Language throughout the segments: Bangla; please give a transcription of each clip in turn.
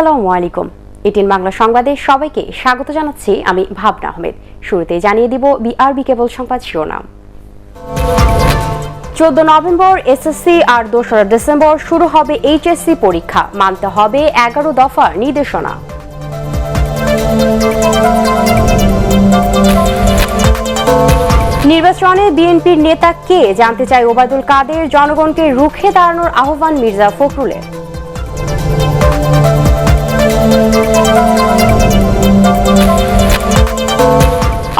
আসসালামু আলাইকুম। এটিএন বাংলা সংবাদে সবাইকে স্বাগত জানাচ্ছি আমি ভাবনা আহমেদ। শুরুতেই জানিয়ে দিব বিআরবি কেবল সংবাদ শিরোনাম। 14 নভেম্বর এসএসসি আর 2 ডিসেম্বর শুরু হবে এইচএসসি পরীক্ষা, মানতে হবে 11 দফার নির্দেশনা। নির্বাচনে বিএনপির নেতা কে জানতে চায় ওবায়দুল কাদের, জনগণকে রুখে দাঁড়ানোর আহ্বান মির্জা ফখরুলের।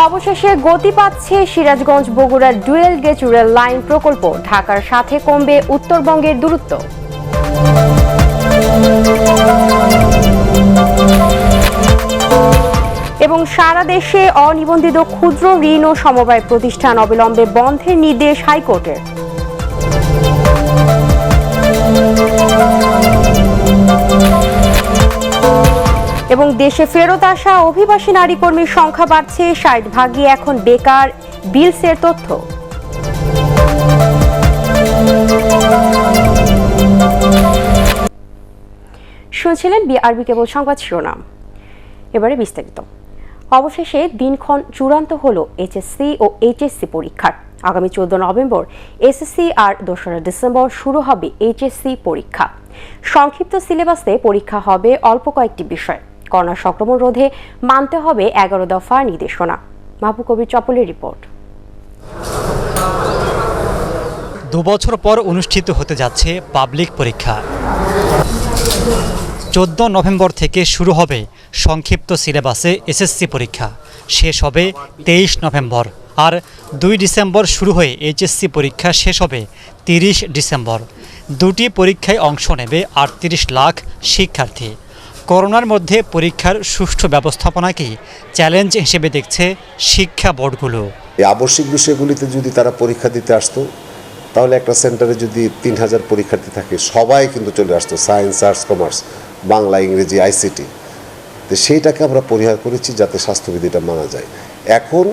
অবশেষে গতি পাচ্ছে সিরাজগঞ্জ বগুড়ার ডুয়েল গেজ রেল লাইন প্রকল্প, ঢাকার সাথে কমবে উত্তরবঙ্গের দূরত্ব। এবং সারা দেশে অনিবন্ধিত ক্ষুদ্র ঋণ ও সমবায় প্রতিষ্ঠান অবিলম্বে বন্ধের নির্দেশ হাইকোর্টের। এবং দেশে ফেরত আসা অভিবাসী নারী কর্মীর সংখ্যা বাড়ছে, 60% এখন বেকার, বিলসের তথ্য। শুনছিলেন বিআরবি কেবল সংবাদ শিরোনাম। এবারে বিস্তারিত। অবশেষে দিনক্ষণ চূড়ান্ত হলো এইচএসসি ও এইচএসসি পরীক্ষার। আগামী 14 নভেম্বর এসএসসি আর 2 ডিসেম্বর শুরু হবে এইচএসসি পরীক্ষা। সংক্ষিপ্ত সিলেবাসে পরীক্ষা হবে অল্প কয়েকটি বিষয়। করোনা সংক্রমণ রোধে মানতে হবে 11 দফার নির্দেশনা। মাহবুব কবির চপলের রিপোর্ট। 2 বছর পর অনুষ্ঠিত হতে যাচ্ছে পাবলিক পরীক্ষা। 14 নভেম্বর থেকে শুরু হবে সংক্ষিপ্ত সিলেবাসে এসএসসি পরীক্ষা, শেষ হবে 23 নভেম্বর। আর 2 ডিসেম্বর শুরু হয়ে এইচএসসি পরীক্ষা শেষ হবে 30 ডিসেম্বর। দুটি পরীক্ষায় অংশ নেবে 38 লাখ শিক্ষার্থী। করোনার মধ্যে পরীক্ষার সুষ্ঠু ব্যবস্থাপনাকেই চ্যালেঞ্জ হিসেবে দেখছে শিক্ষা বোর্ডগুলো। এই আবশ্যিক বিষয়গুলিতে যদি তারা পরীক্ষা দিতে আসতো, তাহলে একটা সেন্টারে যদি 3000 পরীক্ষার্থী থাকে, সবাই কিন্তু চলে আসতো, সায়েন্স, আর্টস, কমার্স, বাংলা, ইংরেজি, আইসিটি। তো সেইটাকে আমরা পরিহার করেছি যাতে স্বাস্থ্যবিধিটা মানা যায়। এখন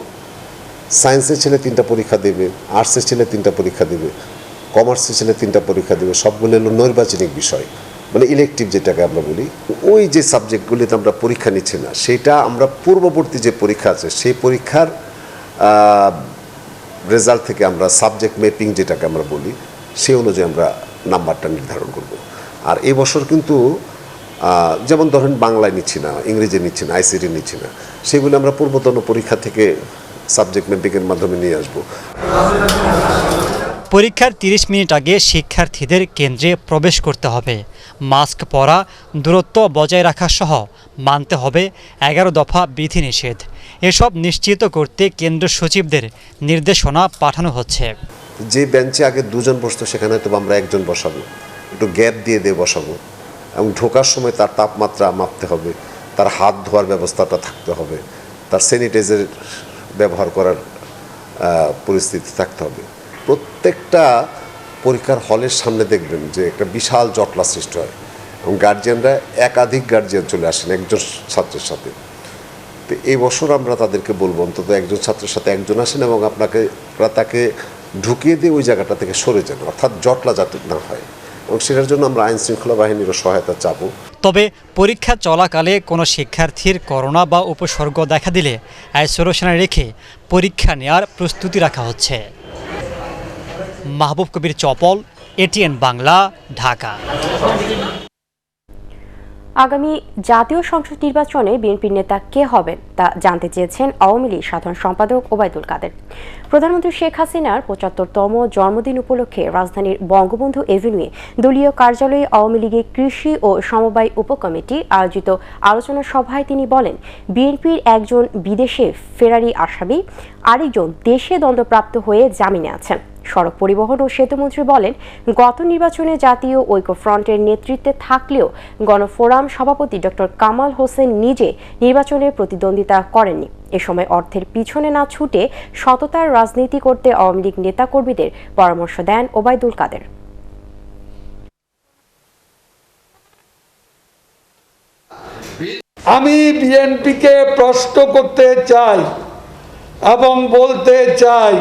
সায়েন্সের ছেলে 3টা পরীক্ষা দেবে, আর্টসের ছেলে 3টা পরীক্ষা দেবে, কমার্সের ছেলে 3টা পরীক্ষা দেবে। সবগুলো হলো নৈর্বাচনিক বিষয়, মানে ইলেকটিভ যেটাকে আমরা বলি। ওই যে সাবজেক্টগুলিতে আমরা পরীক্ষা নিচ্ছি না, সেটা আমরা পূর্ববর্তী যে পরীক্ষা আছে সেই পরীক্ষার রেজাল্ট থেকে আমরা সাবজেক্ট ম্যাপিং যেটাকে আমরা বলি, সেই অনুযায়ী আমরা নাম্বারটা নির্ধারণ করব। আর এই বছর কিন্তু যেমন ধরেন বাংলায় নিচ্ছি না, ইংরেজি নিচ্ছি না, আইসিটি নিচ্ছি না, সেগুলো আমরা পূর্বতন পরীক্ষা থেকে সাবজেক্ট ম্যাপিংয়ের মাধ্যমে নিয়ে আসব। পরীক্ষার 30 মিনিট আগে শিক্ষার্থীদের কেন্দ্রে প্রবেশ করতে হবে। মাস্ক পরা, দূরত্ব বজায় রাখা সহ মানতে হবে 11 দফা বিধিনিষেধ। এসব নিশ্চিত করতে কেন্দ্র সচিবদের নির্দেশনা পাঠানো হচ্ছে। যে বেঞ্চে আগে 2 জন বসতো, সেখানে হয়তো আমরা 1 জন বসাবো, একটু গ্যাপ দিয়ে বসাবো। এবং ঢোকার সময় তার তাপমাত্রা মাপতে হবে, তার হাত ধোয়ার ব্যবস্থাটা থাকতে হবে, তার স্যানিটাইজার ব্যবহার করার পরিস্থিতি থাকতে হবে। প্রত্যেকটা পরীক্ষার হলের সামনে দেখবেন যে একটা বিশাল জটলা সৃষ্টি হয় এবং গার্জিয়ানরা একাধিক গার্জিয়ান চলে আসেন একজন ছাত্রের সাথে। তো এই বছর আমরা তাদেরকে বলবো অন্তত একজন ছাত্রের সাথে একজন আসেন এবং আপনারা তাকে ঢুকিয়ে দিয়ে ওই জায়গাটা থেকে সরে যান, অর্থাৎ জটলা যাতে না হয়। এবং সেটার জন্য আমরা আইন শৃঙ্খলা বাহিনীরও সহায়তা চাবো। তবে পরীক্ষা চলাকালে কোনো শিক্ষার্থীর করোনা বা উপসর্গ দেখা দিলে আইসোলেশনে রেখে পরীক্ষা নেওয়ার প্রস্তুতি রাখা হচ্ছে। মাহবুব কবির চপল, এটিএন বাংলা, ঢাকা। আগামী জাতীয় সংসদ নির্বাচনে বিএনপির নেতা কে হবেন তা জানতে চেয়েছেন আওয়ামী লীগ সাধারণ সম্পাদক ওবায়দুল কাদের। প্রধানমন্ত্রী শেখ হাসিনার 75তম জন্মদিন উপলক্ষে রাজধানীর বঙ্গবন্ধু এভিনিউয়ে দলীয় কার্যালয়ে আওয়ামী লীগের কৃষি ও সমবায় উপকমিটি আয়োজিত আলোচনা সভায় তিনি বলেন, বিএনপির একজন বিদেশে ফেরারি আসামি, আরেকজন দেশে দণ্ডপ্রাপ্ত হয়ে জামিনে আছেন। সড়ক পরিবহন ও সেতুমন্ত্রী বলেন, গত নির্বাচনে জাতীয় ঐক্যফ্রন্টের নেতৃত্বে থাকলেও গণফোরাম সভাপতি ডক্টর কামাল হোসেন নিজে নির্বাচনে প্রতিদ্বন্দ্বিতা করেননি। এ সময় অর্থের পিছনে না ছুটে সততার রাজনীতি করতে আওয়ামী লীগ নেতাকর্মীদের পরামর্শ দেন ওবায়দুল কাদের। আমি বিএনপিকে প্রশ্ন করতে চাই এবং বলতে চাই,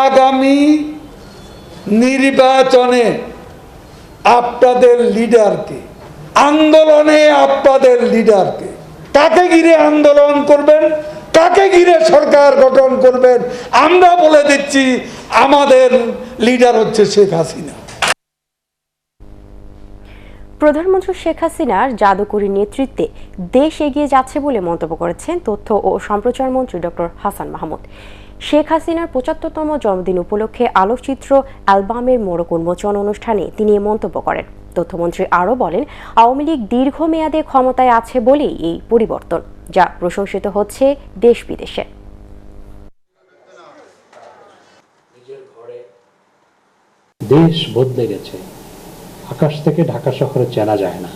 আগামী নির্বাচনে আপনাদের লিডারকে আন্দোলনে আপনাদের লিডারকে, কাকে ঘিরে আন্দোলন করবেন, কাকে ঘিরে সরকার গঠন করবেন, আমরা বলে দিচ্ছি আমাদের লিডার হচ্ছে শেখ হাসিনা। প্রধানমন্ত্রী শেখ হাসিনার জাদুকরী নেতৃত্বে দেশ এগিয়ে যাচ্ছে বলে মন্তব্য করেছেন তথ্য ও সম্প্রচার মন্ত্রী ডক্টর হাসান মাহমুদ। শেখ হাসিনার ৭৫তম জন্মদিন উপলক্ষে আলোকচিত্র অ্যালবামের মোড়ক উন্মোচন অনুষ্ঠানে তিনি এ মন্তব্য করেন। তথ্যমন্ত্রী আরও বলেন, আওয়ামী লীগ দীর্ঘমেয়াদে ক্ষমতায় আছে বলেই এই পরিবর্তন, যা প্রশংসিত হচ্ছে দেশ বিদেশে। দেশ বদলে গেছে। আকাশ থেকে ঢাকা শহরে চেনা যায় না,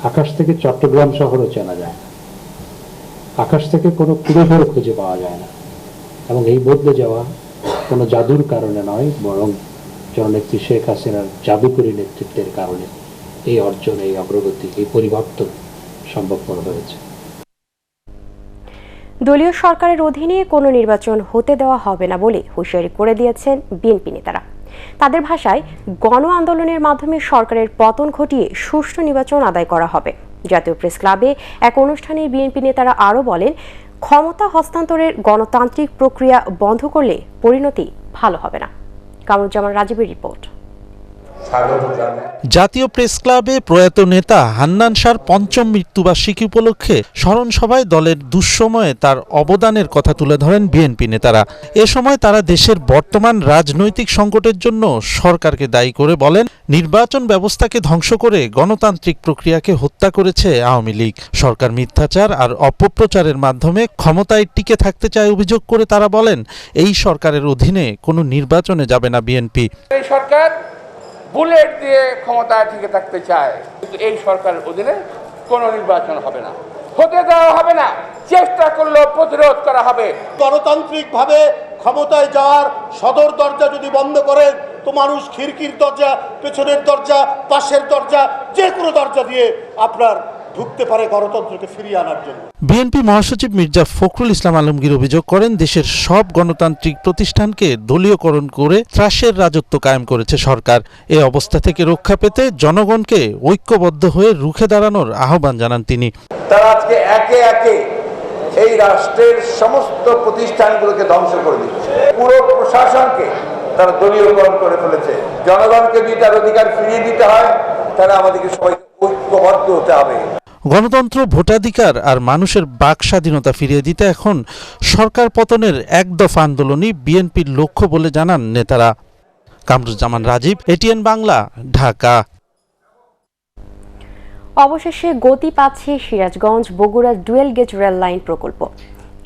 আকাশ থেকে চট্টগ্রাম শহরও চেনা যায় না, আকাশ থেকে কোনো কুড়েঘর খুঁজে পাওয়া যায় না। এবং এই বদলে যাওয়া কোনো জাদুর কারণে নয়, বরং জননেত্রী শেখ হাসিনার জাদুকরী নেতৃত্বের কারণে এই অর্জন, এই অগ্রগতি, এই পরিবর্তন সম্ভবপর হয়েছে। দলীয় সরকারের অধীনে কোনো নির্বাচন হতে দেওয়া হবে না বলে হুঁশিয়ারি করে দিয়েছেন বিএনপি নেতারা। তাদের ভাষায়, গণ আন্দোলনের মাধ্যমে সরকারের পতন ঘটিয়ে সুষ্ঠু নির্বাচন আদায় করা হবে। জাতীয় প্রেস ক্লাবে এক অনুষ্ঠানে বিএনপি নেতারা আরও বলেন, ক্ষমতা হস্তান্তরের গণতান্ত্রিক প্রক্রিয়া বন্ধ করলে পরিণতি ভালো হবে না। কামরুজ্জামান রাজীবের রিপোর্ট। জাতীয় প্রেস ক্লাবে প্রয়াত নেতা হান্নান শাহর পঞ্চম মৃত্যুবার্ষিকী উপলক্ষে স্মরণ সভায় দলের দুঃসময়ে তার অবদানের কথা তুলে ধরেন বিএনপি নেতারা। এ সময় তারা দেশের বর্তমান রাজনৈতিক সংকটের জন্য সরকারকে দায়ী করে বলেন, নির্বাচন ব্যবস্থাকে ধ্বংস করে গণতান্ত্রিক প্রক্রিয়াকে হত্যা করেছে আওয়ামী লীগ। সরকার মিথ্যাচার আর অপপ্রচারের মাধ্যমে ক্ষমতায় টিকে থাকতে চায় অভিযোগ করে তারা বলেন, এই সরকারের অধীনে কোনো নির্বাচনে যাবে না বিএনপি। এই সরকার বুলেট দিয়ে ক্ষমতায় টিকে থাকতে চায়, কিন্তু এই সরকারের অধীনে কোনো নির্বাচন হবে না, হতে দেওয়া হবে না। চেষ্টা করলেও প্রতিরোধ করা হবে। গণতান্ত্রিকভাবে ক্ষমতায় যাওয়ার সদর দরজা যদি বন্ধ করেন, তো মানুষ খিড়কির দরজা, পেছনের দরজা, পাশের দরজা, যে কোনো দরজা দিয়ে আপনার ঢুকতে পারে গণতন্ত্রকে ফিরিয়ে আনার জন্য। বিএনপি মহাসচিব মির্জা ফখরুল ইসলাম আলমগীর অভিযোগ করেন, দেশের সব গণতান্ত্রিক প্রতিষ্ঠানকে দলীয়করণ করে ত্রাসের রাজত্ব কায়েম করেছে সরকার। এ অবস্থা থেকে রক্ষা পেতে জনগণকে ঐক্যবদ্ধ হয়ে রুখে দাঁড়ানোর আহ্বান জানান তিনি। তারা আজকে একে একে এই রাষ্ট্রের সমস্ত প্রতিষ্ঠানগুলোকে ধ্বংস করে দিচ্ছে, পুরো প্রশাসনকে তারা দলীয়করণ করে ফেলেছে। জনগণকে যদি তার অধিকার ফিরিয়ে দিতে হয়, তাহলে আমাদেরকে সবাইকে ঐক্যবদ্ধ হতে হবে। গণতন্ত্র, ভোটাধিকার আর মানুষের বাক স্বাধীনতা ফিরিয়ে দিতে এখন সরকার পতনের এক দফা আন্দোলনই বিএনপির লক্ষ্য বলে জানান নেতারা। কামরুজ্জামান রাজীব, এটিএন বাংলা, ঢাকা। অবশেষে গতি পাচ্ছে Sirajganj Bogura dual gauge rail line প্রকল্প।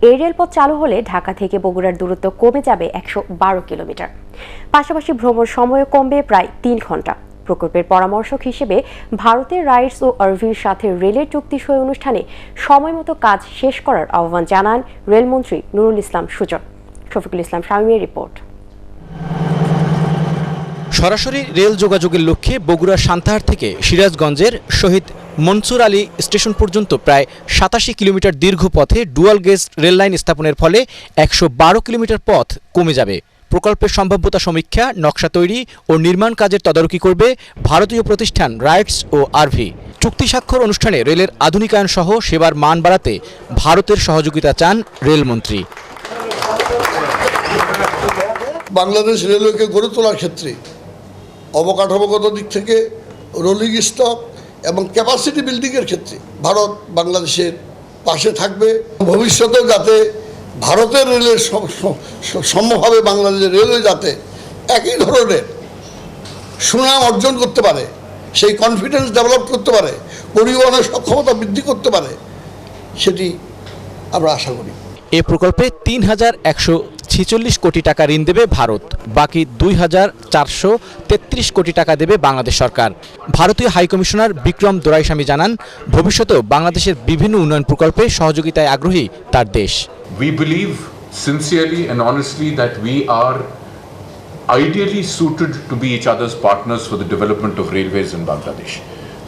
এই রেলপথ চালু হলে ঢাকা থেকে বগুড়ার দূরত্ব কমে যাবে ১১২ কিলোমিটার। পাশাপাশি ভ্রমণ সময়ও কমবে প্রায় ৩ ঘন্টা। প্রকল্পের পরামর্শক হিসেবে ভারতের রাইটস ও আরভির সাথে রেলের চুক্তি সই অনুষ্ঠানে সময়মতো কাজ শেষ করার আহ্বান জানান রেলমন্ত্রী নুরুল ইসলাম সুজন। শফিকুল ইসলাম শামীমের রিপোর্ট। সরাসরি রেল যোগাযোগের লক্ষ্যে বগুড়া সান্তাহার থেকে সিরাজগঞ্জের শহীদ মনসুর আলী স্টেশন পর্যন্ত প্রায় ৮৭ কিলোমিটার দীর্ঘ পথে ডুয়াল গেজ রেল লাইন স্থাপনের ফলে ১১২ কিলোমিটার পথ কমে যাবে। প্রকল্পের সম্ভাব্যতা সমীক্ষা, নকশা তৈরি ও নির্মাণ কাজের তদারকি করবে ভারতীয় প্রতিষ্ঠান রাইটস ও আরভি। চুক্তি স্বাক্ষর অনুষ্ঠানে রেলের আধুনিকায়ন সহ সেবার মান বাড়াতে ভারতের সহযোগিতা চান রেলমন্ত্রী। বাংলাদেশ রেলওয়েকে গড়ে তোলার ক্ষেত্রে অবকাঠামোগত দিক থেকে, রোলিং স্টক এবং ক্যাপাসিটি বিল্ডিংয়ের ক্ষেত্রে ভারত বাংলাদেশের পাশে থাকবে। ভবিষ্যতেও যাতে ভারতের রেলের সম্ভবভাবে বাংলাদেশের রেলওয়ে যাতে একই ধরনের সুনাম অর্জন করতে পারে, সেই কনফিডেন্স ডেভেলপ করতে পারে, পরিবহনের সক্ষমতা বৃদ্ধি করতে পারে, সেটি আমরা আশা করি। এ প্রকল্পে ৩,১৪৬ কোটি টাকা ঋণ দেবে ভারত, বাকি ২,৪৩৩ কোটি টাকা দেবে বাংলাদেশ সরকার। ভারতীয় হাইকমিশনার বিক্রম দোরাইস্বামী জানান, ভবিষ্যতেও বাংলাদেশের বিভিন্ন উন্নয়ন প্রকল্পে সহযোগিতায় আগ্রহী তার দেশ। We believe sincerely and honestly that we are ideally suited to be each other's partners for the development of railways in Bangladesh.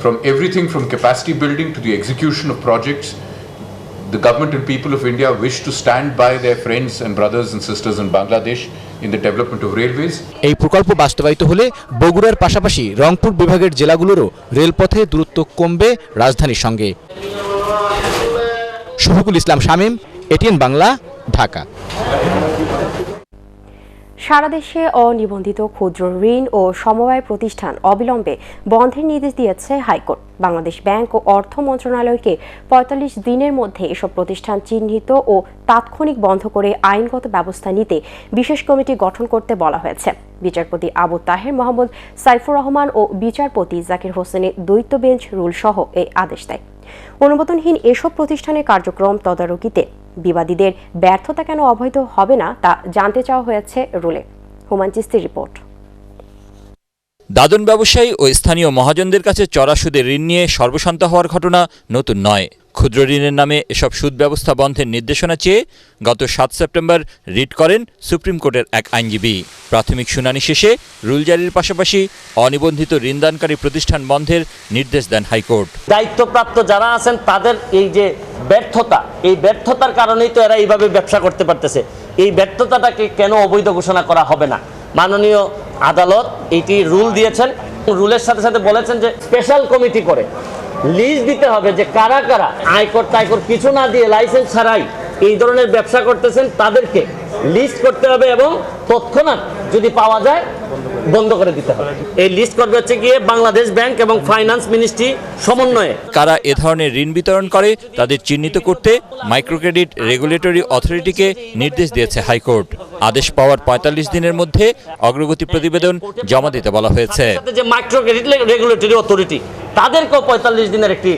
From everything from capacity building to the execution of projects, the government and people of India wish to stand by their friends and brothers and sisters in Bangladesh in the development of railways. এই প্রকল্প বাস্তবায়িত হলে বগুড়ার পাশাপাশি রংপুর বিভাগের জেলাগুলোরও রেলপথে দূরত্ব কমবে রাজধানীর সঙ্গে। শফিকুল ইসলাম শামীম, এটিএন বাংলা, ঢাকা। সারা দেশে অনিবন্ধিত ক্ষুদ্র ঋণ ও সমবায় প্রতিষ্ঠান অবিলম্বে বন্ধের নির্দেশ দিয়েছে হাইকোর্ট। বাংলাদেশ ব্যাংক ও অর্থ মন্ত্রণালয়কে ৪৫ দিনের মধ্যে এসব প্রতিষ্ঠান চিহ্নিত ও তাৎক্ষণিক বন্ধ করে আইনগত ব্যবস্থা নিতে বিশেষ কমিটি গঠন করতে বলা হয়েছে। বিচারপতি আবু তাহের, মোহাম্মদ সাইফুর রহমান ও বিচারপতি জাকির হোসেনের দ্বৈত বেঞ্চ রুল সহ এই আদেশ দেয়। অনুমোদনহীন এসব প্রতিষ্ঠানের কার্যক্রম তদারকিতে বিবাদীদের ব্যর্থতা কেন অবৈধ হবে না তা জানতে চাওয়া হয়েছে রুলে। হুমায়ুন চিস্তির রিপোর্ট। দাদন ব্যবসায়ী ও স্থানীয় মহাজনদের কাছে চড়া সুদে ঋণ নিয়ে সর্বশান্ত হওয়ার ঘটনা নতুন নয়। ক্ষুদ্র ঋণের নামে এসব সুদ ব্যবস্থা বন্ধের নির্দেশনা চেয়ে গত ৭ সেপ্টেম্বর রিট করেন সুপ্রিম কোর্টের এক আইনজীবী। প্রাথমিক শুনানি শেষে রুল জারির পাশাপাশি অনিবন্ধিত ঋণদানকারী প্রতিষ্ঠান বন্ধের নির্দেশ দেন হাইকোর্ট। দায়িত্বপ্রাপ্ত যারা আছেন তাদের এই যে ব্যর্থতা, এই ব্যর্থতার কারণেই তো এরা এইভাবে ব্যবসা করতে পারতেছে। এই ব্যর্থতাটাকে কেন অবৈধ ঘোষণা করা হবে না? মাননীয় আদালত এটি রুল দিয়েছেন। রুলের সাথে সাথে বলেছেন যে স্পেশাল কমিটি করে লিস্ট দিতে হবে যে কারা কারা আয়কর টাইকর কিছু না দিয়ে লাইসেন্স ছাড়াই এই ধরনের ব্যবসা করতেছেন, তাদেরকে লিস্ট করতে হবে এবং তৎক্ষণাৎ যদি পাওয়া যায় বন্ধ করে দিতে হবে। এই লিস্ট করবে হচ্ছে গিয়ে বাংলাদেশ ব্যাংক এবং ফাইন্যান্স মিনিস্ট্রি সমন্বয়ে। কারা এ ধরনের ঋণ বিতরণ করে তাদের চিহ্নিত করতে মাইক্রোক্রেডিট রেগুলেটরি অথরিটিকে নির্দেশ দিয়েছে হাইকোর্ট। আদেশ পাওয়ার ৪৫ দিনের মধ্যে অগ্রগতি প্রতিবেদন জমা দিতে বলা হয়েছে। যে মাইক্রোক্রেডিট রেগুলেটরি অথরিটি তাদেরকেও ৪৫ দিনের একটি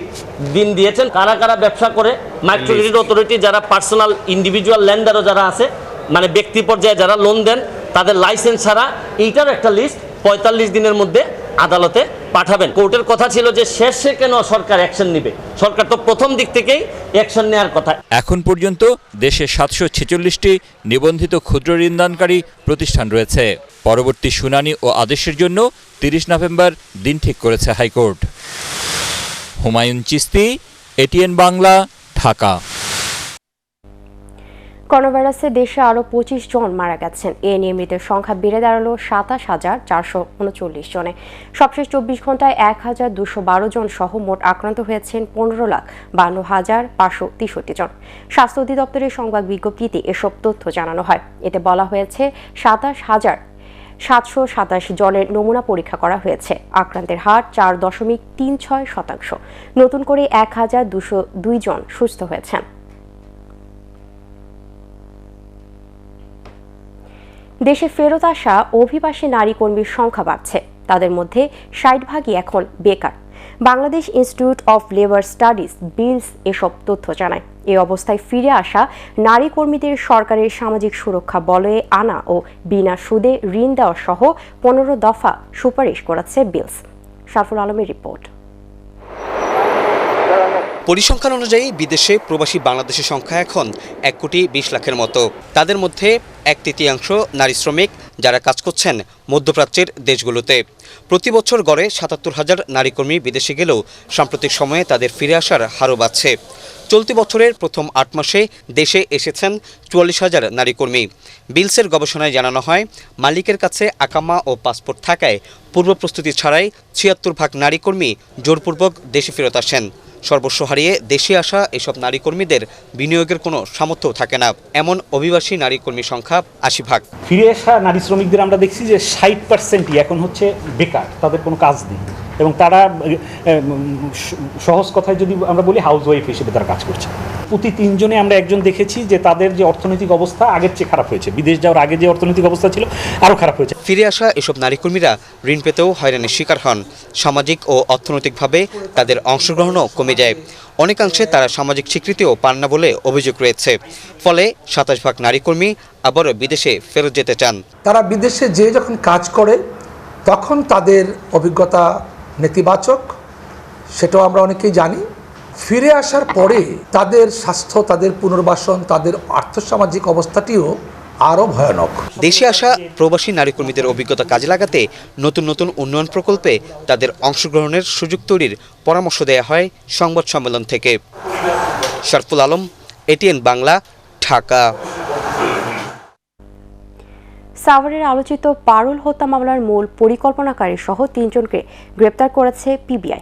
দিন দিয়েছেন। কারা কারা ব্যবসা করে মাইক্রোক্রেডিট অথরিটি যারা পার্সোনাল ইন্ডিভিজুয়াল লেন্ডারও যারা আছে, মানে ব্যক্তি পর্যায়ে যারা লোন দেন, তাদের লাইসেন্স ছাড়া এইটার একটা লিস্ট ৪৫ দিনের মধ্যে আদালতে পাঠাবেন। কোর্টের কথা ছিল যে শেষে কেন সরকার অ্যাকশন নেবে? সরকার তো প্রথম দিক থেকেই অ্যাকশন নেওয়ার কথা। এখন পর্যন্ত দেশে ৭৪৬টি নিবন্ধিত ক্ষুদ্র ঋণদানকারী প্রতিষ্ঠান রয়েছে। পরবর্তী শুনানি ও আদেশের জন্য ৩০ নভেম্বর দিন ঠিক করেছে হাইকোর্ট। হুমায়ুন চিস্তি, এটিএন বাংলা, ঢাকা। করোনাভাইরাসে দেশে আরও ২৫ জন মারা গেছেন। এ নিয়ে মৃতের সংখ্যা বেড়ে দাঁড়ালো ২৭,৪৩৯ জনে। সবশেষ ২৪ ঘন্টায় ১,২১২ জন সহ মোট আক্রান্ত হয়েছেন ১৫,৫২,৫৬৩ জন। স্বাস্থ্য অধিদপ্তরের সংবাদ বিজ্ঞপ্তিতে এসব তথ্য জানানো হয়। এতে বলা হয়েছে ২৭,৭২৭ জনের নমুনা পরীক্ষা করা হয়েছে। আক্রান্তের হার ৪.৩৬%। নতুন করে ১,২০২ জন সুস্থ হয়েছেন। দেশে ফেরত আসা অভিবাসী নারী কর্মীর সংখ্যা বাড়ছে। তাদের মধ্যে ৬০% এখন বেকার। Bangladesh institute of labour studies BILS এসব তথ্য জানায়। এই অবস্থায় ফিরে আসা নারী কর্মীদের সরকারের সামাজিক সুরক্ষা বলয়ে আনা ও বিনা সুদে ঋণ দেওয়া সহ ১৫ দফা সুপারিশ করেছে বিলস। শারফুল আলমের রিপোর্ট। পরিসংখ্যান অনুযায়ী বিদেশে প্রবাসী বাংলাদেশের সংখ্যা এখন ১,২০,০০,০০০ মতো। তাদের মধ্যে ১/৩ নারী শ্রমিক, যারা কাজ করছেন মধ্যপ্রাচ্যের দেশগুলোতে। প্রতি বছর গড়ে ৭৭,০০০ নারী কর্মী বিদেশে গেলেও সাম্প্রতিক সময়ে তাদের ফিরে আসার হারও বাড়ছে। চলতি বছরের প্রথম ৮ মাসে দেশে এসেছেন ৪৪,০০০ নারী কর্মী। বিলসের গবেষণায় জানানো হয়, মালিকের কাছে আকামা ও পাসপোর্ট থাকায় পূর্ব প্রস্তুতি ছাড়াই ৭৬% নারী কর্মী জোরপূর্বক দেশে ফেরত আসেন। সর্বস্ব হারিয়ে দেশে আসা এসব নারী কর্মীদের বিনিয়োগের কোনো সামর্থ্য থাকে না। এমন অভিবাসী নারী কর্মীর সংখ্যা ৮০%। ফিরে আসা নারী শ্রমিকদের আমরা দেখছি যে ৬০%ই এখন হচ্ছে বেকার, তাদের কোনো কাজ নেই এবং তারা সহজ কথায় যদি আমরা বলি হাউস ওয়াইফ হিসেবে তারা কাজ করছে। প্রতি ৩ জনে আমরা একজন দেখেছি যে তাদের যে অর্থনৈতিক অবস্থা আগের চেয়ে খারাপ হয়েছে। বিদেশ যাওয়ার আগে যে অর্থনৈতিক অবস্থা ছিল আরও খারাপ হয়েছে। ফিরে আসা এসব নারী কর্মীরা ঋণ পেতেও হয়রানির শিকার হন। সামাজিক ও অর্থনৈতিকভাবে তাদের অংশগ্রহণও কমে যায়। অনেকাংশে তারা সামাজিক স্বীকৃতিও পান না বলে অভিযোগ রয়েছে। ফলে ২৭% নারী কর্মী আবারও বিদেশে ফেরত যেতে চান। তারা বিদেশে যেয়ে যখন কাজ করে তখন তাদের অভিজ্ঞতা নেতিবাচক, সেটাও আমরা অনেকেই জানি। ফিরে আসার পরে তাদের স্বাস্থ্য, তাদের পুনর্বাসন, তাদের আর্থসামাজিক অবস্থাটিও আরও ভয়ানক। দেশে আসা প্রবাসী নারী কর্মীদের অভিজ্ঞতা কাজে লাগাতে নতুন নতুন উন্নয়ন প্রকল্পে তাদের অংশগ্রহণের সুযোগ তৈরির পরামর্শ দেওয়া হয় সংবাদ সম্মেলন থেকে। শারফুল আলম, এটিএন বাংলা, ঢাকা। সাভারের আলোচিত পারুল হত্যা মামলার মূল পরিকল্পনাকারী সহ 3 জনকে গ্রেপ্তার করেছে পিবিআই।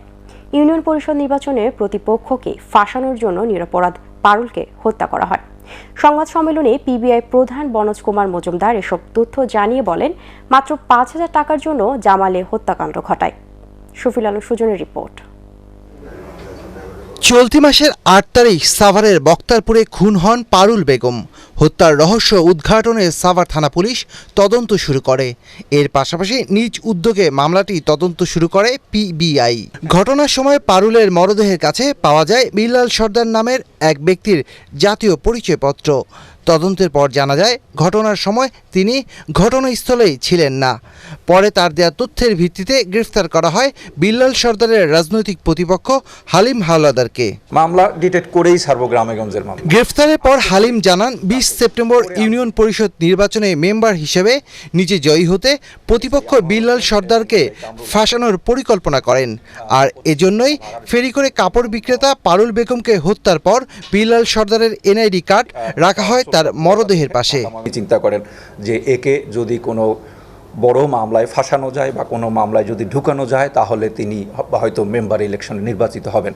ইউনিয়ন পরিষদ নির্বাচনে প্রতিপক্ষকে ফাঁসানোর জন্য নিরপরাধ পারুলকে হত্যা করা হয়। সংবাদ সম্মেলনে পিবিআই প্রধান বনজ কুমার মজুমদার এসব তথ্য জানিয়ে বলেন, মাত্র 5,000 টাকার জন্য জামালে হত্যাকাণ্ড ঘটায়। শফিল আলম সুজনের রিপোর্ট। চলতি মাসের 8 তারিখ সাভারের বক্তারপুরে খুন হন পারুল বেগম। হত্যার রহস্য উদ্ঘাটনে সাভার থানা পুলিশ তদন্ত শুরু করে। এর পাশাপাশি নিজ উদ্যোগে মামলাটি তদন্ত শুরু করে পিবিআই। ঘটনার সময় পারুলের মরদেহের কাছে পাওয়া যায় বিল্লাল সর্দার নামের এক ব্যক্তির জাতীয় পরিচয়পত্র। তদন্তের পর জানা যায় ঘটনার সময় তিনি ঘটনাস্থলেই ছিলেন না। পরে তার দেয়া তথ্যের ভিত্তিতে গ্রেফতার করা হয় বিল্লাল সর্দারের রাজনৈতিক প্রতিপক্ষ হালিম হাওলাদারকে। মামলা ডিটেক্ট করেই ছাড়ব গ্রামেগঞ্জের মামলা। গ্রেফতারের পর হালিম জানান 20 সেপ্টেম্বর ইউনিয়ন পরিষদ নির্বাচনে মেম্বার হিসেবে নিজে জয়ী হতে প্রতিপক্ষ বিল্লাল সর্দারকে ফাঁসানোর পরিকল্পনা করেন, আর এজন্যই ফেরি করে কাপড় বিক্রেতা পারুল বেগমকে হত্যার পর বিল্লাল সর্দারের এনআইডি কার্ড রাখা হয় তার মরদেহের পাশে। চিন্তা করেন যে একে যদি কোনো বড় মামলায় ফাঁসানো যায় বা কোনো মামলায় যদি ঢুকানো যায় তাহলে তিনি হয়তো মেম্বার ইলেকশনে নির্বাচিত হবেন।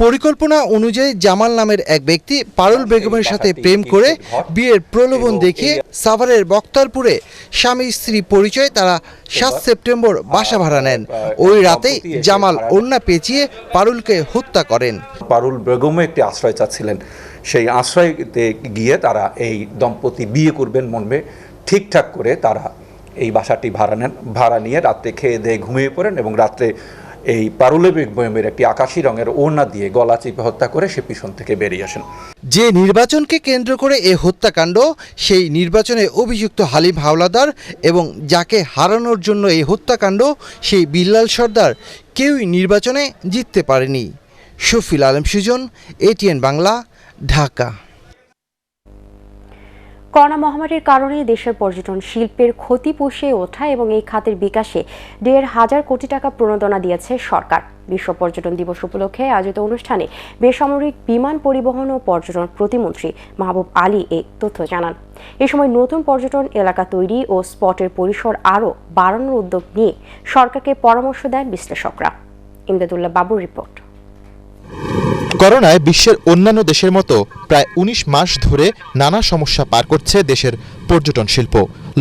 পরিকল্পনা অনুযায়ী জামাল নামের এক ব্যক্তি পারুল বেগমের সাথে প্রেম করে বিয়ের প্রলোভন দেখিয়ে সাভারের বক্তারপুরে স্বামী স্ত্রী পরিচয় তারা 7 সেপ্টেম্বর বাসা ভাড়া নেন। ওই রাতেই জামাল ওড়না পেঁচিয়ে পারুলকে হত্যা করেন। পারুল বেগমও একটি আশ্রয় চাচ্ছিলেন, সেই আশ্রয়তে গিয়ে তারা এই দম্পতি বিয়ে করবেন মর্মে ঠিকঠাক করে তারা এই বাসাটি ভাড়া নেন। ভাড়া নিয়ে রাত্রে খেয়ে দিয়ে ঘুমিয়ে পড়েন এবং রাত্রে এই পারুল বেগমের একটি আকাশি রঙের ওড়না দিয়ে গলা চিপে হত্যা করে সে পিছন থেকে বেরিয়ে আসেন। যে নির্বাচনকে কেন্দ্র করে এ হত্যাকাণ্ড, সেই নির্বাচনে অভিযুক্ত হালিম হাওলাদার এবং যাকে হারানোর জন্য এই হত্যাকাণ্ড সেই বিল্লাল সর্দার কেউই নির্বাচনে জিততে পারেনি। শফিল আলম সুজন, এটিএন বাংলা, ঢাকা। করোনা মহামারীর কারণে দেশের পর্যটন শিল্পের ক্ষতি পুষিয়ে ওঠা এবং এই খাতের বিকাশে 1,500 কোটি টাকা প্রণোদনা দিয়েছে সরকার। বিশ্ব পর্যটন দিবস উপলক্ষে আয়োজিত অনুষ্ঠানে বেসামরিক বিমান পরিবহন ও পর্যটন প্রতিমন্ত্রী মাহবুব আলী এই তথ্য জানান। এ সময় নতুন পর্যটন এলাকা তৈরি ও স্পটের পরিসর আরও বাড়ানোর উদ্যোগ নিয়ে সরকারকে পরামর্শ দেন বিশ্লেষকরা। ইমদাদুল্লাহ বাবুর রিপোর্ট। করোনায় বিশ্বের অন্যান্য দেশের মতো প্রায় 19 মাস ধরে নানা সমস্যা পার করছে দেশের পর্যটন শিল্প।